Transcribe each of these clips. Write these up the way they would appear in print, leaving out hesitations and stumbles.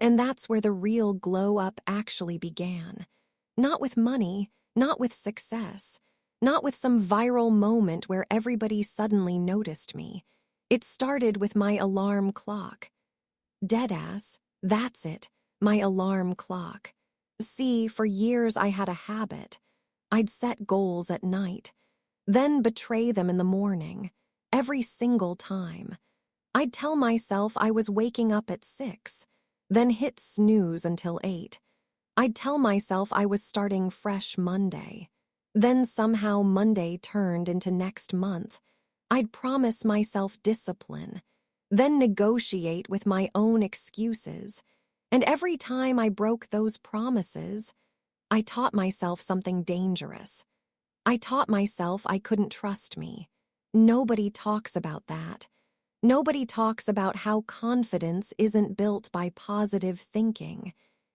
And that's where the real glow up actually began. Not with money, not with success, not with some viral moment where everybody suddenly noticed me. It started with my alarm clock. Deadass, that's it, my alarm clock. See, for years I had a habit. I'd set goals at night, then betray them in the morning, every single time. I'd tell myself I was waking up at 6, then hit snooze until 8. I'd tell myself I was starting fresh Monday. Then somehow Monday turned into next month. I'd promise myself discipline, then negotiate with my own excuses. And every time I broke those promises, I taught myself something dangerous. I taught myself I couldn't trust me. Nobody talks about that. Nobody talks about how confidence isn't built by positive thinking.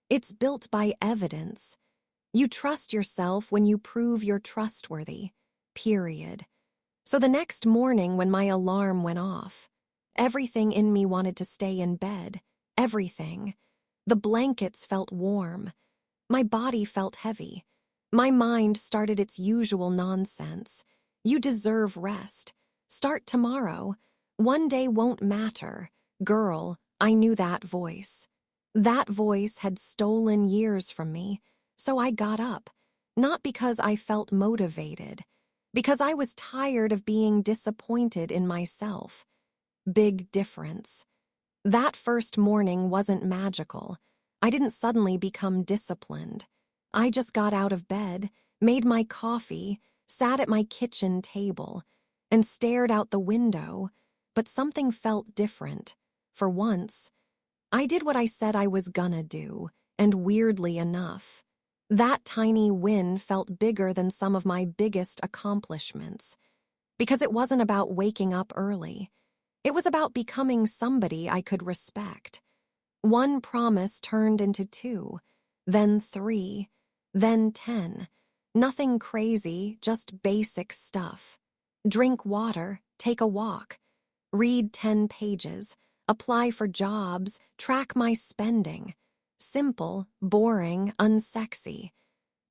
It's built by evidence. You trust yourself when you prove you're trustworthy. Period. So the next morning when my alarm went off, everything in me wanted to stay in bed. Everything. The blankets felt warm. My body felt heavy. My mind started its usual nonsense. You deserve rest. Start tomorrow. One day won't matter. Girl, I knew that voice. That voice had stolen years from me, so I got up. Not because I felt motivated, because I was tired of being disappointed in myself. Big difference. That first morning wasn't magical. I didn't suddenly become disciplined. I just got out of bed, made my coffee, sat at my kitchen table, and stared out the window, but something felt different. For once, I did what I said I was gonna do, and weirdly enough, that tiny win felt bigger than some of my biggest accomplishments. Because it wasn't about waking up early. It was about becoming somebody I could respect. One promise turned into 2, then 3, then 10. Nothing crazy, just basic stuff. Drink water, take a walk, read 10 pages, apply for jobs, track my spending. Simple, boring, unsexy.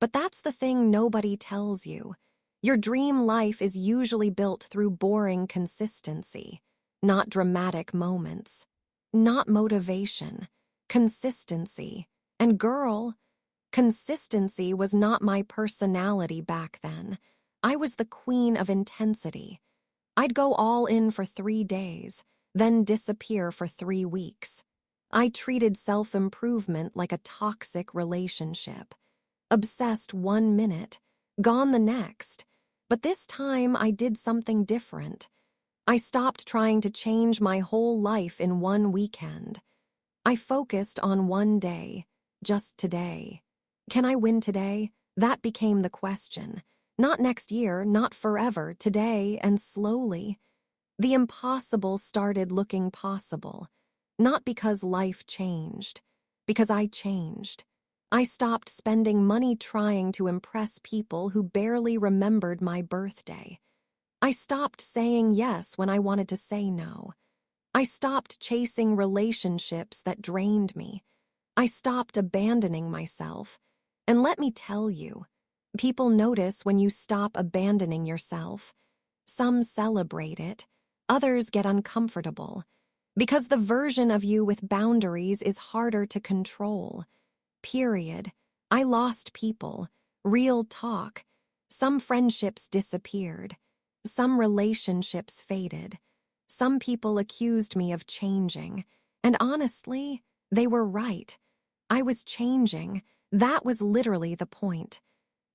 But that's the thing nobody tells you. Your dream life is usually built through boring consistency, not dramatic moments, not motivation, consistency. And girl, consistency was not my personality back then. I was the queen of intensity. I'd go all in for 3 days, then disappear for 3 weeks. I treated self-improvement like a toxic relationship. Obsessed 1 minute, gone the next. But this time I did something different. I stopped trying to change my whole life in one weekend. I focused on one day, just today. Can I win today? That became the question. Not next year, not forever, today, and slowly. The impossible started looking possible. Not because life changed, because I changed. I stopped spending money trying to impress people who barely remembered my birthday. I stopped saying yes when I wanted to say no. I stopped chasing relationships that drained me. I stopped abandoning myself. And let me tell you, people notice when you stop abandoning yourself. Some celebrate it, others get uncomfortable. Because the version of you with boundaries is harder to control. Period. I lost people. Real talk. Some friendships disappeared. Some relationships faded. Some people accused me of changing. And honestly, they were right. I was changing. That was literally the point.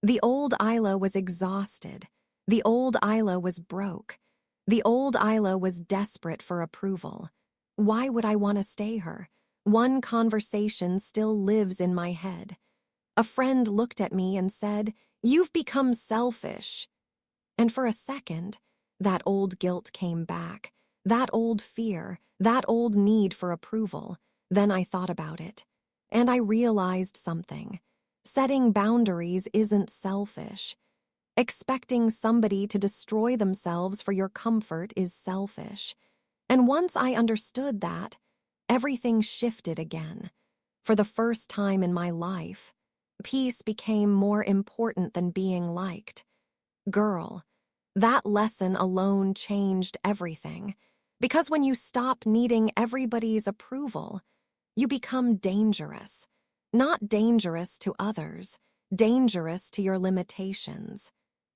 The old Ayla was exhausted. The old Ayla was broke. The old Ayla was desperate for approval. Why would I want to stay her? One conversation still lives in my head. A friend looked at me and said, "You've become selfish." And for a second, that old guilt came back, that old fear, that old need for approval. Then I thought about it, and I realized something. Setting boundaries isn't selfish. Expecting somebody to destroy themselves for your comfort is selfish. And once I understood that, everything shifted again. For the first time in my life, peace became more important than being liked. Girl, that lesson alone changed everything. Because when you stop needing everybody's approval, you become dangerous. Not dangerous to others, dangerous to your limitations,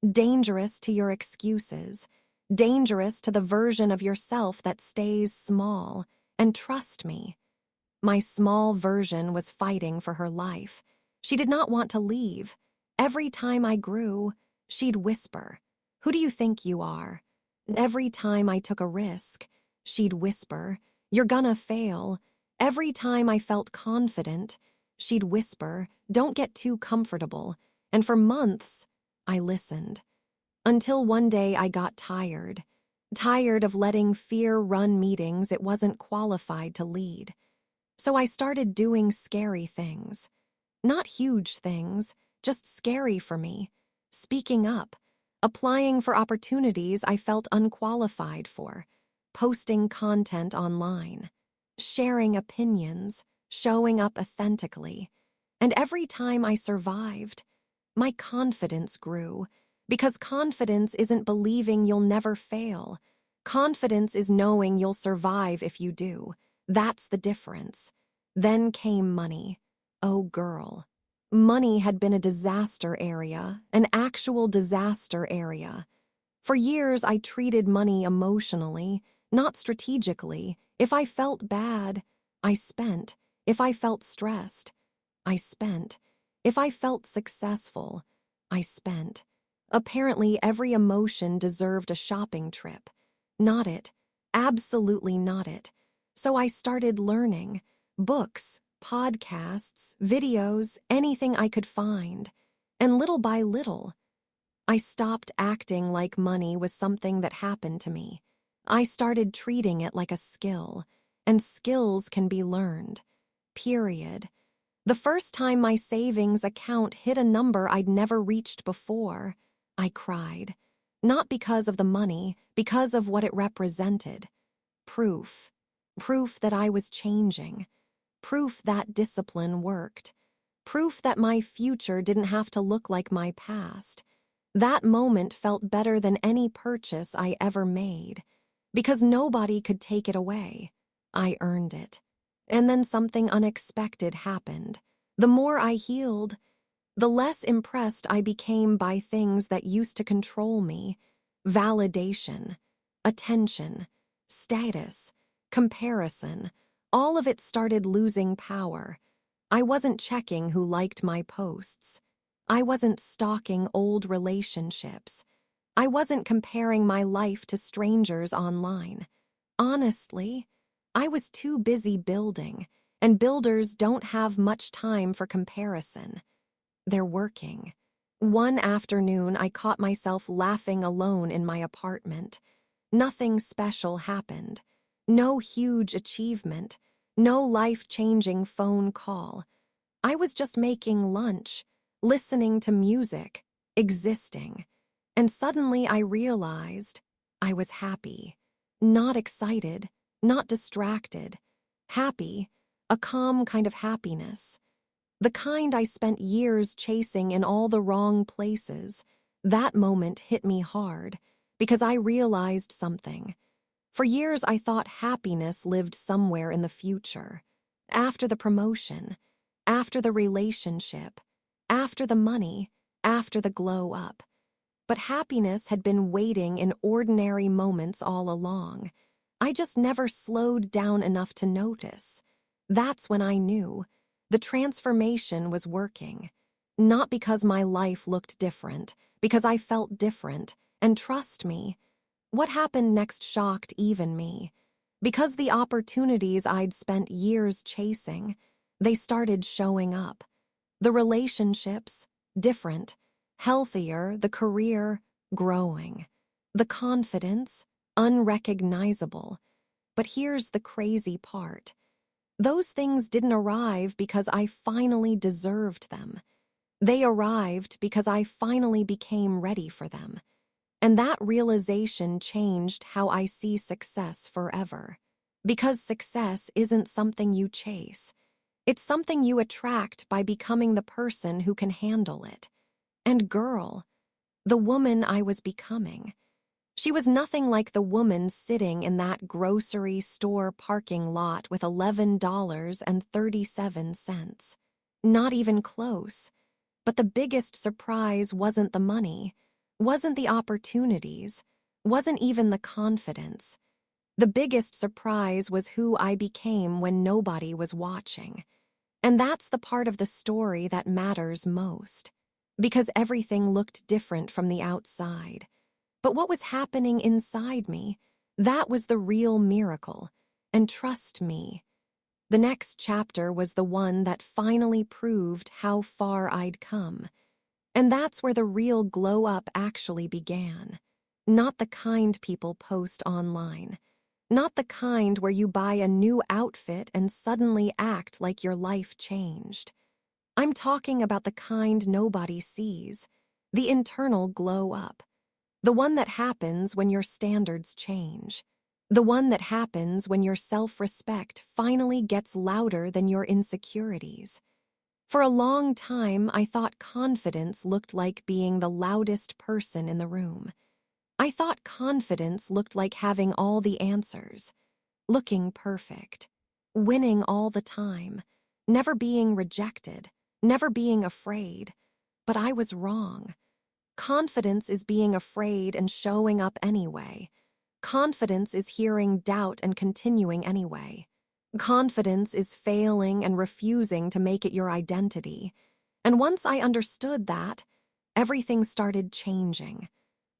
dangerous to your excuses, dangerous to the version of yourself that stays small. And trust me, my small version was fighting for her life. She did not want to leave. Every time I grew, she'd whisper, "Who do you think you are?" Every time I took a risk, she'd whisper, "You're gonna fail." Every time I felt confident, she'd whisper, "Don't get too comfortable." And for months, I listened. Until one day I got tired. Tired of letting fear run meetings it wasn't qualified to lead. So I started doing scary things. Not huge things, just scary for me. Speaking up, applying for opportunities I felt unqualified for, posting content online, sharing opinions, showing up authentically. And every time I survived, my confidence grew. Because confidence isn't believing you'll never fail. Confidence is knowing you'll survive if you do. That's the difference. Then came money. Oh, girl. Money had been a disaster area, an actual disaster area. For years, I treated money emotionally, not strategically. If I felt bad, I spent. If I felt stressed, I spent. If I felt successful, I spent. Apparently, every emotion deserved a shopping trip. Not it. Absolutely not it. So I started learning. Books, podcasts, videos, anything I could find. And little by little, I stopped acting like money was something that happened to me. I started treating it like a skill. And skills can be learned. Period. The first time my savings account hit a number I'd never reached before, I cried. Not because of the money, because of what it represented. Proof. Proof that I was changing. Proof that discipline worked. Proof that my future didn't have to look like my past. That moment felt better than any purchase I ever made. Because nobody could take it away. I earned it. And then something unexpected happened. The more I healed, the less impressed I became by things that used to control me. Validation, attention, status, comparison. All of it started losing power. I wasn't checking who liked my posts. I wasn't stalking old relationships. I wasn't comparing my life to strangers online. Honestly, I was too busy building, and builders don't have much time for comparison. They're working. One afternoon, I caught myself laughing alone in my apartment. Nothing special happened. No huge achievement. No life-changing phone call. I was just making lunch, listening to music, existing. And suddenly I realized I was happy. Not excited, not distracted. Happy, a calm kind of happiness. The kind I spent years chasing in all the wrong places. That moment hit me hard because I realized something. For years I thought happiness lived somewhere in the future. After the promotion, after the relationship, after the money, after the glow up. But happiness had been waiting in ordinary moments all along. I just never slowed down enough to notice. That's when I knew the transformation was working. Not because my life looked different, because I felt different. And trust me, what happened next shocked even me. Because the opportunities I'd spent years chasing, they started showing up. The relationships, different. Healthier, the career, growing. The confidence, unrecognizable. But here's the crazy part. Those things didn't arrive because I finally deserved them. They arrived because I finally became ready for them. And that realization changed how I see success forever. Because success isn't something you chase. It's something you attract by becoming the person who can handle it. And girl, the woman I was becoming. She was nothing like the woman sitting in that grocery store parking lot with $11.37. Not even close. But the biggest surprise wasn't the money, wasn't the opportunities, wasn't even the confidence. The biggest surprise was who I became when nobody was watching. And that's the part of the story that matters most. Because everything looked different from the outside. But what was happening inside me, that was the real miracle. And trust me, the next chapter was the one that finally proved how far I'd come. And that's where the real glow-up actually began. Not the kind people post online. Not the kind where you buy a new outfit and suddenly act like your life changed. I'm talking about the kind nobody sees. The internal glow-up. The one that happens when your standards change. The one that happens when your self-respect finally gets louder than your insecurities. For a long time, I thought confidence looked like being the loudest person in the room. I thought confidence looked like having all the answers, looking perfect, winning all the time, never being rejected, never being afraid. But I was wrong. Confidence is being afraid and showing up anyway. Confidence is hearing doubt and continuing anyway. Confidence is failing and refusing to make it your identity. And once I understood that, everything started changing.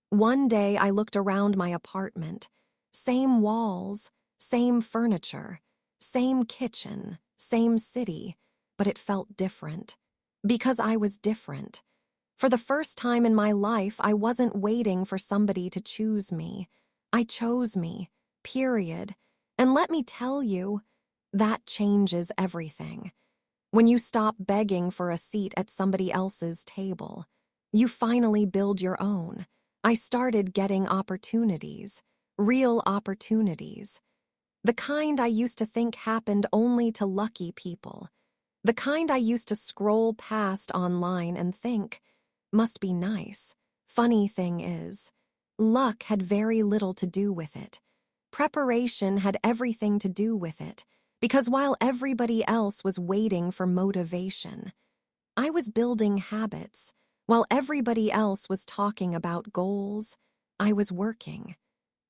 One day I looked around my apartment. Same walls, same furniture, same kitchen, same city, but it felt different. Because I was different. For the first time in my life, I wasn't waiting for somebody to choose me. I chose me, period. And let me tell you, that changes everything. When you stop begging for a seat at somebody else's table, you finally build your own. I started getting opportunities, real opportunities. The kind I used to think happened only to lucky people. The kind I used to scroll past online and think, must be nice. Funny thing is, luck had very little to do with it. Preparation had everything to do with it, because while everybody else was waiting for motivation, I was building habits. While everybody else was talking about goals, I was working.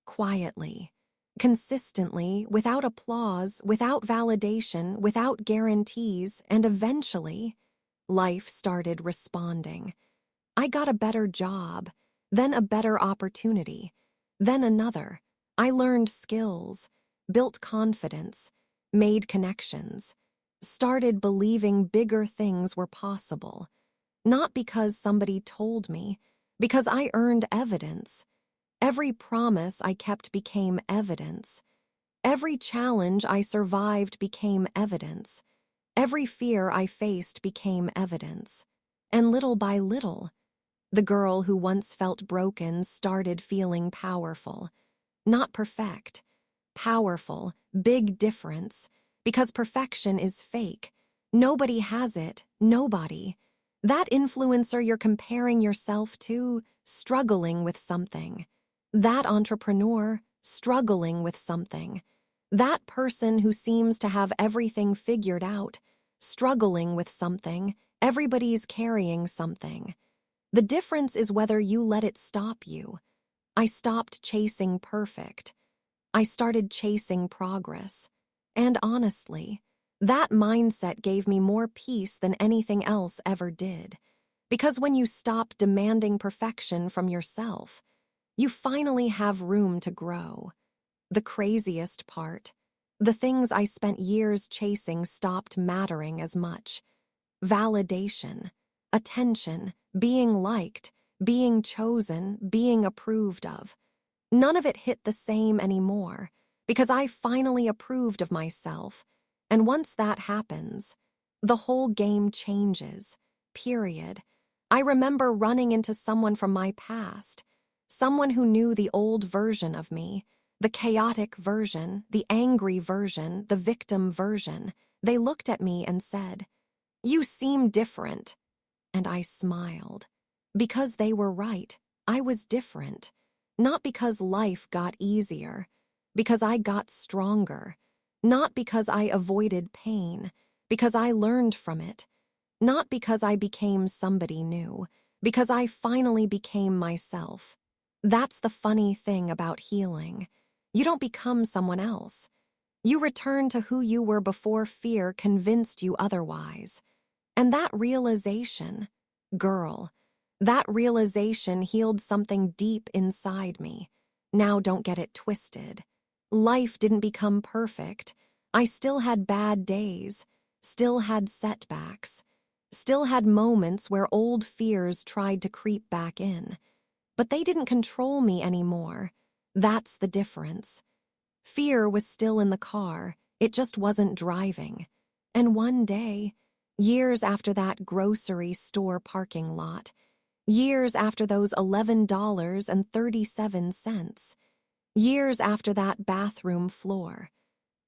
Quietly, consistently, without applause, without validation, without guarantees, and eventually, life started responding. I got a better job, then a better opportunity, then another. I learned skills, built confidence, made connections, started believing bigger things were possible. Not because somebody told me, because I earned evidence. Every promise I kept became evidence. Every challenge I survived became evidence. Every fear I faced became evidence. And little by little, the girl who once felt broken started feeling powerful. Not perfect. Powerful. Big difference. Because perfection is fake. Nobody has it. Nobody. That influencer you're comparing yourself to, struggling with something. That entrepreneur, struggling with something. That person who seems to have everything figured out, struggling with something. Everybody's carrying something. The difference is whether you let it stop you. I stopped chasing perfect. I started chasing progress. And honestly, that mindset gave me more peace than anything else ever did. Because when you stop demanding perfection from yourself, you finally have room to grow. The craziest part, the things I spent years chasing stopped mattering as much. Validation, attention, being liked, being chosen, being approved of. None of it hit the same anymore, because I finally approved of myself. And once that happens, the whole game changes, period. I remember running into someone from my past, someone who knew the old version of me, the chaotic version, the angry version, the victim version. They looked at me and said, "You seem different." And I smiled. Because they were right. I was different. Not because life got easier. Because I got stronger. Not because I avoided pain. Because I learned from it. Not because I became somebody new. Because I finally became myself. That's the funny thing about healing. You don't become someone else. You return to who you were before fear convinced you otherwise. And that realization, girl, that realization healed something deep inside me. Now don't get it twisted. Life didn't become perfect. I still had bad days, still had setbacks, still had moments where old fears tried to creep back in. But they didn't control me anymore. That's the difference. Fear was still in the car, it just wasn't driving. And one day, years after that grocery store parking lot, years after those $11.37, years after that bathroom floor,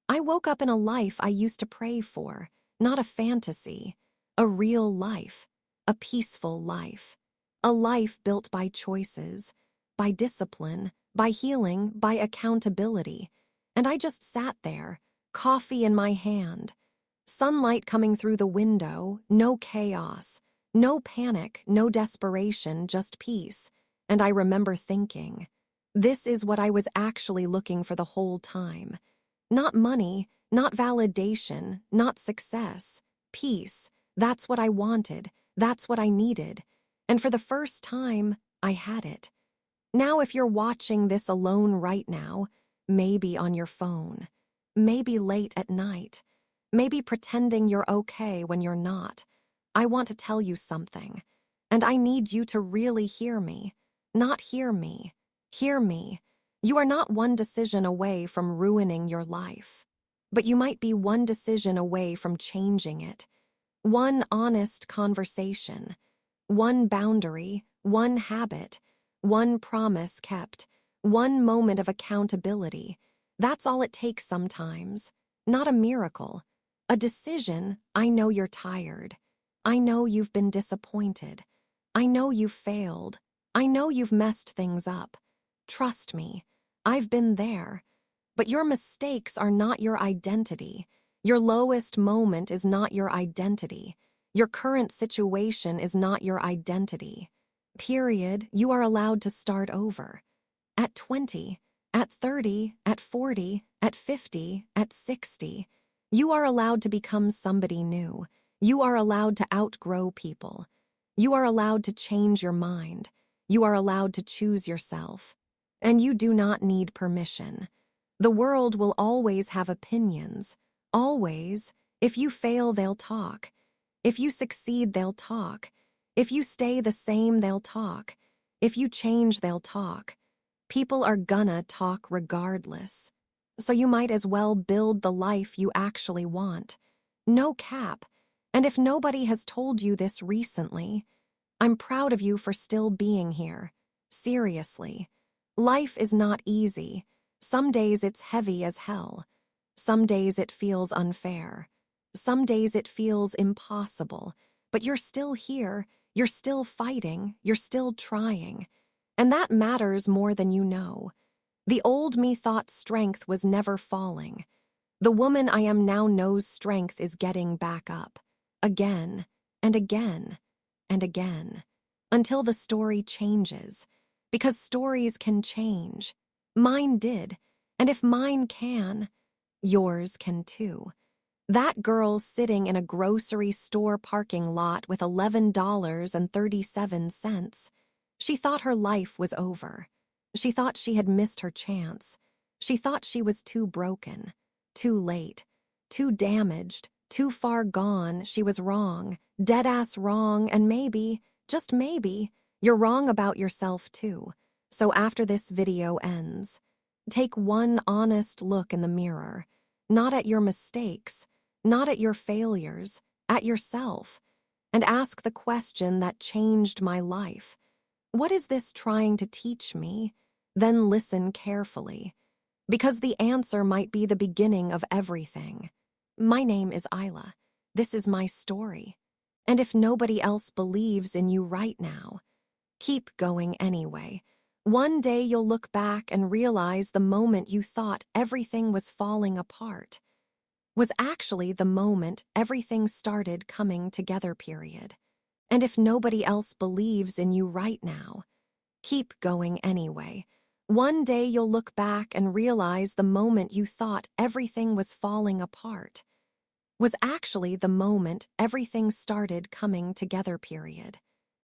I woke up in a life I used to pray for, not a fantasy, a real life, a peaceful life, a life built by choices, by discipline, by healing, by accountability. And I just sat there, coffee in my hand, sunlight coming through the window, no chaos, no panic, no desperation, just peace. And I remember thinking, this is what I was actually looking for the whole time. Not money, not validation, not success. Peace. That's what I wanted. That's what I needed. And for the first time, I had it. Now, if you're watching this alone right now, maybe on your phone, maybe late at night, maybe pretending you're okay when you're not, I want to tell you something. And I need you to really hear me. Not hear me. Hear me. You are not one decision away from ruining your life. But you might be one decision away from changing it. One honest conversation. One boundary. One habit. One promise kept. One moment of accountability. That's all it takes sometimes. Not a miracle. A decision. I know you're tired. I know you've been disappointed. I know you've failed. I know you've messed things up. Trust me, I've been there. But your mistakes are not your identity. Your lowest moment is not your identity. Your current situation is not your identity. Period. You are allowed to start over. At 20, at 30, at 40, at 50, at 60, you are allowed to become somebody new. You are allowed to outgrow people. You are allowed to change your mind. You are allowed to choose yourself. And you do not need permission. The world will always have opinions. Always. If you fail, they'll talk. If you succeed, they'll talk. If you stay the same, they'll talk. If you change, they'll talk. People are gonna talk regardless. So you might as well build the life you actually want. No cap. And if nobody has told you this recently, I'm proud of you for still being here. Seriously. Life is not easy. Some days it's heavy as hell. Some days it feels unfair. Some days it feels impossible. But you're still here. You're still fighting. You're still trying. And that matters more than you know. The old me thought strength was never falling. The woman I am now knows strength is getting back up. Again, and again, and again. Until the story changes. Because stories can change. Mine did. And if mine can, yours can too. That girl sitting in a grocery store parking lot with $11.37, she thought her life was over. She thought she had missed her chance. She thought she was too broken, too late, too damaged, too far gone. She was wrong, dead-ass wrong, and maybe, just maybe, you're wrong about yourself too. So after this video ends, take one honest look in the mirror, not at your mistakes, not at your failures, at yourself, and ask the question that changed my life. What is this trying to teach me? Then listen carefully, because the answer might be the beginning of everything. My name is Ayla. This is my story. And if nobody else believes in you right now, keep going anyway. One day you'll look back and realize the moment you thought everything was falling apart was actually the moment everything started coming together, period. And if nobody else believes in you right now, keep going anyway. One day you'll look back and realize the moment you thought everything was falling apart was actually the moment everything started coming together, period.